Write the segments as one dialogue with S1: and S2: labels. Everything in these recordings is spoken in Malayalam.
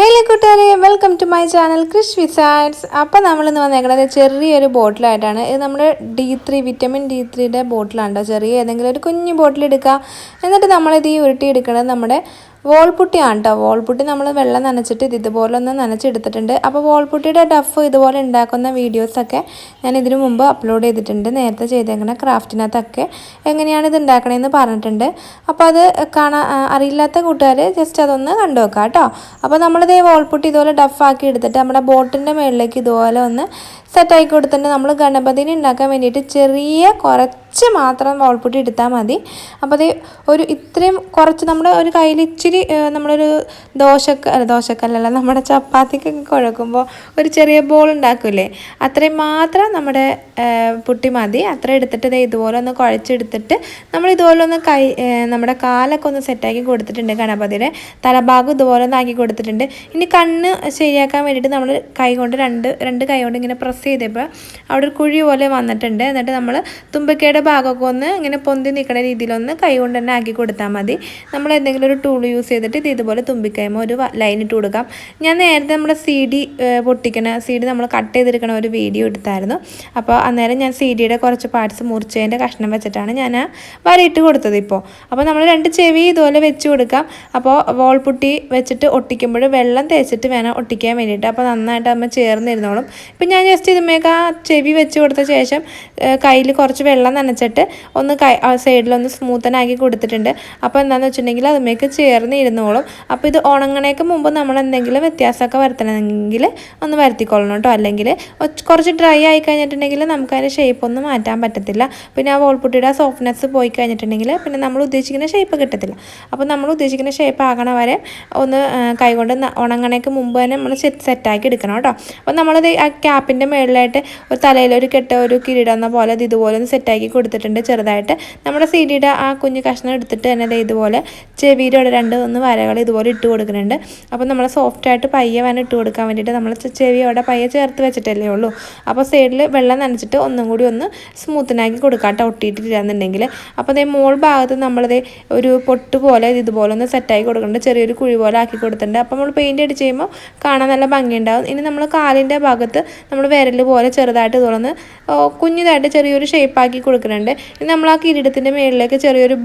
S1: ഹലോ കൂട്ടുകാരെ, welcome to my channel krishwizzarts. അപ്പോൾ നമ്മളിന്ന് വന്നേക്കുന്നത് ചെറിയൊരു ബോട്ടിലായിട്ടാണ്. ഇത് നമ്മുടെ D3 വിറ്റമിൻ D3യുടെ ബോട്ടിലാണ്. ചെറിയ ഏതെങ്കിലും ഒരു കുഞ്ഞു ബോട്ടിൽ എടുക്കുക. എന്നിട്ട് നമ്മളിത് ഉരുട്ടി എടുക്കുന്നത് നമ്മുടെ വോൾപുട്ടിയാണ് കേട്ടോ. വോൾപുട്ടി നമ്മൾ വെള്ളം നനച്ചിട്ട് ഇതുപോലെ ഒന്ന് നനച്ചെടുത്തിട്ടുണ്ട്. അപ്പോൾ വോൾപുട്ടിയുടെ ഡഫ് ഇതുപോലെ ഉണ്ടാക്കുന്ന വീഡിയോസൊക്കെ ഞാൻ ഇതിനു മുമ്പ് അപ്ലോഡ് ചെയ്തിട്ടുണ്ട്. നേരത്തെ ചെയ്തേക്കുന്ന ക്രാഫ്റ്റിനകത്തൊക്കെ എങ്ങനെയാണ് ഇത് ഉണ്ടാക്കണമെന്ന് പറഞ്ഞിട്ടുണ്ട്. അപ്പോൾ അത് അറിയില്ലാത്ത കൂട്ടുകാർ ജസ്റ്റ് അതൊന്ന് കണ്ടു വെക്കാം കേട്ടോ. അപ്പോൾ നമ്മളിത് വോൾപുട്ടി ഇതുപോലെ ഡഫാക്കി എടുത്തിട്ട് നമ്മുടെ ബോട്ടിൻ്റെ മുകളിലേക്ക് ഇതുപോലെ ഒന്ന് സെറ്റാക്കി കൊടുത്തിട്ട് നമ്മൾ ഗണപതിനെ ഉണ്ടാക്കാൻ വേണ്ടിയിട്ട് കുറച്ച് മാത്രം വോൾപുട്ടി എടുത്താൽ മതി. അപ്പോൾ അത് ഒരു ഇത്രയും കുറച്ച് നമ്മുടെ ഒരു കയ്യിൽ ഇച്ചിരി നമ്മളൊരു ദോശക്കല്ലല്ല നമ്മുടെ ചപ്പാത്തിക്കൊക്കെ കുഴക്കുമ്പോൾ ഒരു ചെറിയ ബോൾ ഉണ്ടാക്കില്ലേ, അത്രയും മാത്രം നമ്മുടെ പുട്ടി മതി. അത്ര എടുത്തിട്ട് ഇതുപോലെ ഒന്ന് കുഴച്ചെടുത്തിട്ട് നമ്മൾ ഇതുപോലെ ഒന്ന് നമ്മുടെ കാലൊക്കെ ഒന്ന് സെറ്റാക്കി കൊടുത്തിട്ടുണ്ട്. ഗണപതിയുടെ തലഭാഗം ഇതുപോലെ ഒന്ന് ആക്കി കൊടുത്തിട്ടുണ്ട്. ഇനി കണ്ണ് ശരിയാക്കാൻ വേണ്ടിയിട്ട് നമ്മൾ കൈ കൊണ്ട് രണ്ട് കൈ കൊണ്ട് ഇങ്ങനെ പ്രസ് ചെയ്തപ്പോൾ അവിടെ ഒരു കുഴി പോലെ വന്നിട്ടുണ്ട്. എന്നിട്ട് നമ്മൾ തുമ്പിക്കയുടെ ഭാഗമൊക്കെ ഒന്ന് ഇങ്ങനെ പൊന്തി നിൽക്കുന്ന രീതിയിലൊന്ന് കൈ കൊണ്ട് തന്നെ ആക്കി കൊടുത്താൽ മതി. നമ്മൾ എന്തെങ്കിലും ഒരു ടൂൾ യൂസ് ചെയ്തിട്ട് ഇത് ഇതുപോലെ തുമ്പിക്കൈമോ ഒരു ലൈൻ ഇട്ട് കൊടുക്കാം. ഞാൻ നേരത്തെ നമ്മുടെ CD നമ്മൾ കട്ട് ചെയ്തെടുക്കണ ഒരു വീഡിയോ എടുത്തായിരുന്നു. അപ്പോൾ അന്നേരം ഞാൻ CD-യുടെ കുറച്ച് പാർട്സ് മുറിച്ചതിൻ്റെ കഷ്ണം വെച്ചിട്ടാണ് ഞാൻ ആ വരയിട്ട് കൊടുത്തത്. അപ്പോൾ നമ്മൾ 2 ചെവി ഇതുപോലെ വെച്ച് കൊടുക്കാം. അപ്പോൾ വോൾപുട്ടി വെച്ചിട്ട് ഒട്ടിക്കുമ്പോൾ വെള്ളം തേച്ചിട്ട് വേണം ഒട്ടിക്കാൻ വേണ്ടിയിട്ട്. അപ്പോൾ നന്നായിട്ട് നമ്മൾ ചേർന്നിരുന്നോളും. ഇപ്പം ഞാൻ ജസ്റ്റ് ഇതുമേക്ക് ആ ചെവി വെച്ച് കൊടുത്ത ശേഷം കയ്യിൽ കുറച്ച് വെള്ളം നനച്ചിട്ട് ഒന്ന് സൈഡിലൊന്ന് സ്മൂത്തനാക്കി കൊടുത്തിട്ടുണ്ട്. അപ്പോൾ എന്താണെന്ന് വെച്ചിട്ടുണ്ടെങ്കിൽ അതുമേക്ക് ചേർന്നിരുന്നോളും. അപ്പോൾ ഇത് ഉണങ്ങണേക്ക് മുമ്പ് നമ്മൾ എന്തെങ്കിലും വ്യത്യാസമൊക്കെ വരുത്തണമെങ്കിൽ ഒന്ന് വരുത്തിക്കൊള്ളണം കേട്ടോ. അല്ലെങ്കിൽ കുറച്ച് ഡ്രൈ ആയി കഴിഞ്ഞിട്ടുണ്ടെങ്കിൽ നമുക്ക് അതിൻ്റെ ഷേപ്പ് ഒന്നും മാറ്റാൻ പറ്റത്തില്ല. പിന്നെ ആ വോൾപുട്ടിയുടെ സോഫ്റ്റ്നെസ് പോയി കഴിഞ്ഞിട്ടുണ്ടെങ്കിൽ പിന്നെ നമ്മൾ ഉദ്ദേശിക്കുന്ന ഷേപ്പ് കിട്ടത്തില്ല. അപ്പോൾ നമ്മൾ ഉദ്ദേശിക്കുന്ന ഷേപ്പ് ആകണ വരെ ഒന്ന് കൈകൊണ്ട് ഉണങ്ങണേക്ക് മുമ്പ് തന്നെ നമ്മൾ സെറ്റാക്കി എടുക്കണം കേട്ടോ. അപ്പോൾ നമ്മളത് ആ ക്യാപ്പിൻ്റെ മുകളിലായിട്ട് ഒരു തലയിലൊരു ഒരു കിരീടം പോലെ ഇത് ഇതുപോലെ ഒന്ന് സെറ്റാക്കി കൊടുത്തിട്ടുണ്ട്. ചെറുതായിട്ട് നമ്മുടെ CD-യുടെ ആ കുഞ്ഞു കഷ്ണം എടുത്തിട്ട് തന്നെ ഇതുപോലെ ചെവിയുടെ 2 വരകൾ ഇതുപോലെ ഇട്ട് കൊടുക്കുന്നുണ്ട്. അപ്പോൾ നമ്മൾ സോഫ്റ്റായിട്ട് പയ്യെ വേണം ഇട്ട് കൊടുക്കാൻ വേണ്ടിയിട്ട് നമ്മൾ ചെവിയോടെ പയ്യെ ചേർത്ത് വെച്ചിട്ടല്ലേ ഉള്ളൂ. അപ്പോൾ സൈഡിൽ വെള്ളം നനച്ചിട്ട് ഒന്നും കൂടി ഒന്ന് സ്മൂത്തനാക്കി കൊടുക്കാട്ടോ, ഒട്ടിയിട്ടില്ലാന്നുണ്ടെങ്കിൽ. അപ്പോൾ അതേ മോൾ ഭാഗത്ത് നമ്മളത് ഒരു പൊട്ട് പോലെ ഇതുപോലെ ഒന്ന് സെറ്റാക്കി കൊടുക്കുന്നുണ്ട്. ചെറിയൊരു കുഴി പോലെ ആക്കി കൊടുത്തിട്ടുണ്ട്. അപ്പോൾ നമ്മൾ പെയിൻറ്റ് അടിച്ച് കഴിയുമ്പോൾ കാണാൻ നല്ല ഭംഗിയുണ്ടാവും. ഇനി നമ്മൾ കാലിൻ്റെ ഭാഗത്ത് നമ്മൾ വിരൽ പോലെ ചെറുതായിട്ട് ഇതുപോലെ കുഞ്ഞിതായിട്ട് ചെറിയൊരു ഷേപ്പാക്കി കൊടുക്കുന്നുണ്ട്. ഇനി നമ്മൾ ആ കിരീടത്തിൻ്റെ മുകളിലേക്ക് ചെറിയൊരു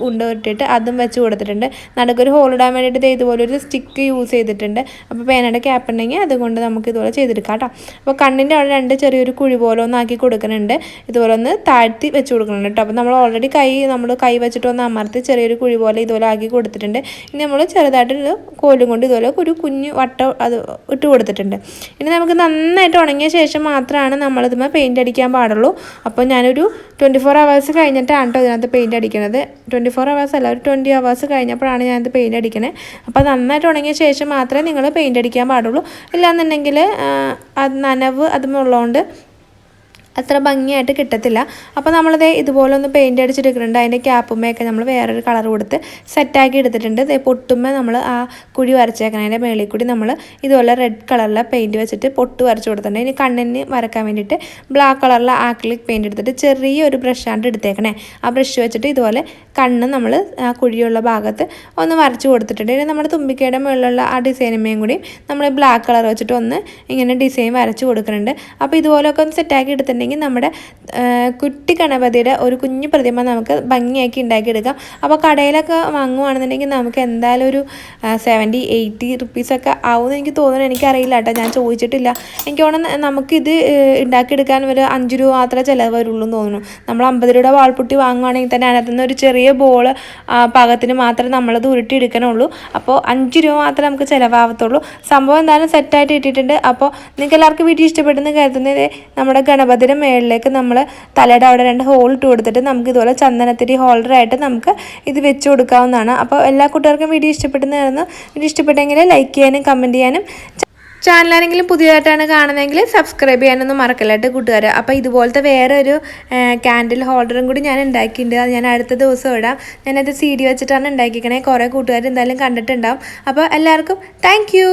S1: ഉണ്ട ഇട്ടിട്ട് അതും വെച്ച് കൊടുത്തിട്ടുണ്ട്. നടുക്കൊരു ഹോൾ ഇടാൻ വേണ്ടിയിട്ട് ഇതുപോലെ ഒരു സ്റ്റിക്ക് യൂസ് ചെയ്തിട്ടുണ്ട്. അപ്പോൾ പേനയുടെ ക്യാപ്പ് ഉണ്ടെങ്കിൽ അതുകൊണ്ട് നമുക്ക് ഇതുപോലെ ചെയ്തെടുക്കാം കേട്ടോ. അപ്പോൾ കണ്ണിൻ്റെ അവിടെ ചെറിയൊരു കുഴി പോലെ ഒന്ന് ആക്കി കൊടുക്കുന്നുണ്ട്. ഇതുപോലെ ഒന്ന് താഴ്ത്തി വെച്ച് കൊടുക്കുന്നുണ്ട് കേട്ടോ. അപ്പോൾ നമ്മൾ ഓൾറെഡി കൈ വെച്ചിട്ട് ഒന്ന് അമർത്തി ചെറിയൊരു കുഴി പോലെ ഇതുപോലെ ആക്കി കൊടുത്തിട്ടുണ്ട്. ഇനി നമ്മൾ ചെറുതായിട്ടൊരു കോലും കൊണ്ട് ഇതുപോലെ ഒരു കുഞ്ഞു വട്ടം അത് ഇട്ട് കൊടുത്തിട്ടുണ്ട്. ഇനി നമുക്ക് നന്നായിട്ട് ഉണങ്ങിയ ശേഷം മാത്രമാണ് നമ്മളിതുമ്മേ പെയിൻറ്റ് അടിക്കാൻ പാടുള്ളൂ. അപ്പോൾ ഞാനൊരു 24 hours കഴിഞ്ഞിട്ടാണ് കേട്ടോ ഇതിനകത്ത് പെയിൻറ്റ് അടിക്കുന്നത്. 24 hours അല്ല, ഒരു 20 hours കഴിഞ്ഞപ്പോഴാണ് ഞാനത് പെയിൻറ്റ് അടിക്കുന്നത്. അപ്പോൾ നന്നായിട്ട് ഉണങ്ങിയ ശേഷം മാത്രമേ നിങ്ങൾ പെയിൻറ്റ് അടിക്കാൻ പാടുള്ളൂ. ഇല്ലാന്നുണ്ടെങ്കിൽ അത് നനവ് അതുമുള്ളതുകൊണ്ട് അത്ര ഭംഗിയായിട്ട് കിട്ടത്തില്ല. അപ്പോൾ നമ്മളത് ഇതുപോലെ ഒന്ന് പെയിൻറ്റ് അടിച്ചെടുക്കുന്നുണ്ട്. അതിൻ്റെ ക്യാപ്പുമ്മയൊക്കെ നമ്മൾ വേറൊരു കളർ കൊടുത്ത് സെറ്റാക്കി എടുത്തിട്ടുണ്ട്. പൊട്ടുമ്പോൾ നമ്മൾ ആ കുഴി വരച്ചേക്കണതിൻ്റെ മേളിൽ കൂടി നമ്മൾ ഇതുപോലെ റെഡ് കളറിലെ പെയിൻറ്റ് വെച്ചിട്ട് പൊട്ട് വരച്ച് കൊടുത്തിട്ടുണ്ട്. ഇനി കണ്ണിന് വരക്കാൻ വേണ്ടിയിട്ട് ബ്ലാക്ക് കളറിലെ ആക്രിലിക് പെയിൻറ്റ് എടുത്തിട്ട് ചെറിയൊരു ബ്രഷാണ് എടുത്തേക്കണേ. ആ ബ്രഷ് വെച്ചിട്ട് ഇതുപോലെ കണ്ണ് നമ്മൾ ആ കുഴിയുള്ള ഭാഗത്ത് ഒന്ന് വരച്ച് കൊടുത്തിട്ടുണ്ട്. ഇനി നമ്മുടെ തുമ്പിക്കയുടെ മുകളിലുള്ള ആ ഡിസൈനുമേയും കൂടി നമ്മൾ ബ്ലാക്ക് കളർ വെച്ചിട്ട് ഒന്ന് ഇങ്ങനെ ഡിസൈൻ വരച്ച് കൊടുക്കുന്നുണ്ട്. അപ്പോൾ ഇതുപോലെയൊക്കെ ഒന്ന് സെറ്റാക്കി എടുത്തിട്ടുണ്ടെങ്കിൽ നമ്മുടെ കുട്ടി ഗണപതിയുടെ ഒരു കുഞ്ഞു പ്രതിമ നമുക്ക് ഭംഗിയാക്കി ഉണ്ടാക്കിയെടുക്കാം. അപ്പോൾ കടയിലൊക്കെ വാങ്ങുവാണെന്നുണ്ടെങ്കിൽ നമുക്ക് എന്തായാലും ഒരു 70-80 റുപ്പീസൊക്കെ ആവുമെന്ന് എനിക്ക് തോന്നുന്നു. എനിക്കറിയില്ല കേട്ടോ, ഞാൻ ചോദിച്ചിട്ടില്ല. എനിക്ക് തോന്നുന്നു നമുക്കിത് ഉണ്ടാക്കിയെടുക്കാൻ ഒരു 5 രൂപ മാത്രമേ ചിലവ് വരുള്ളൂ എന്ന് തോന്നുന്നു. നമ്മൾ 50 രൂപയുടെ വാൾപുട്ടി വാങ്ങുവാണെങ്കിൽ തന്നെ അതിനകത്തുനിന്ന് ഒരു ചെറിയ ബോൾ പാകത്തിന് മാത്രമേ നമ്മളത് ഉരുട്ടി എടുക്കണുള്ളൂ. അപ്പോൾ 5 രൂപ മാത്രമേ നമുക്ക് ചിലവാകത്തുള്ളൂ. സംഭവം എന്തായാലും സെറ്റായിട്ട് ഇട്ടിട്ടുണ്ട്. അപ്പോൾ നിങ്ങൾക്ക് എല്ലാവർക്കും വീഡിയോ ഇഷ്ടപ്പെടുന്ന കരുതുന്നത് നമ്മുടെ ഗണപതിയുടെ മേളിലേക്ക് നമ്മൾ തലയുടെ അവിടെ 2 ഹോൾ ഇട്ട് കൊടുത്തിട്ട് നമുക്ക് ഇതുപോലെ ചന്ദനത്തിരി ഹോൾഡറായിട്ട് നമുക്ക് ഇത് വെച്ച് കൊടുക്കാവുന്നതാണ്. അപ്പോൾ എല്ലാ കൂട്ടുകാർക്കും വീഡിയോ ഇഷ്ടപ്പെടുന്നതായിരുന്നു. വീഡിയോ ഇഷ്ടപ്പെട്ടെങ്കിൽ ലൈക്ക് ചെയ്യാനും കമൻറ്റ് ചെയ്യാനും, ചാനലാണെങ്കിലും പുതിയതായിട്ടാണ് കാണുന്നതെങ്കിൽ സബ്സ്ക്രൈബ് ചെയ്യാനൊന്നും മറക്കല്ലായിട്ട് കൂട്ടുകാർ. അപ്പോൾ ഇതുപോലത്തെ വേറെ ഒരു ക്യാൻഡിൽ ഹോൾഡറും കൂടി ഞാൻ ഉണ്ടാക്കിയിട്ടുണ്ട്. അത് ഞാൻ അടുത്ത ദിവസം ഇടാം. ഞാനത് CD വെച്ചിട്ടാണ് ഉണ്ടാക്കിക്കണേ. കുറേ കൂട്ടുകാർ എന്തായാലും കണ്ടിട്ടുണ്ടാവും. അപ്പോൾ എല്ലാവർക്കും താങ്ക് യു.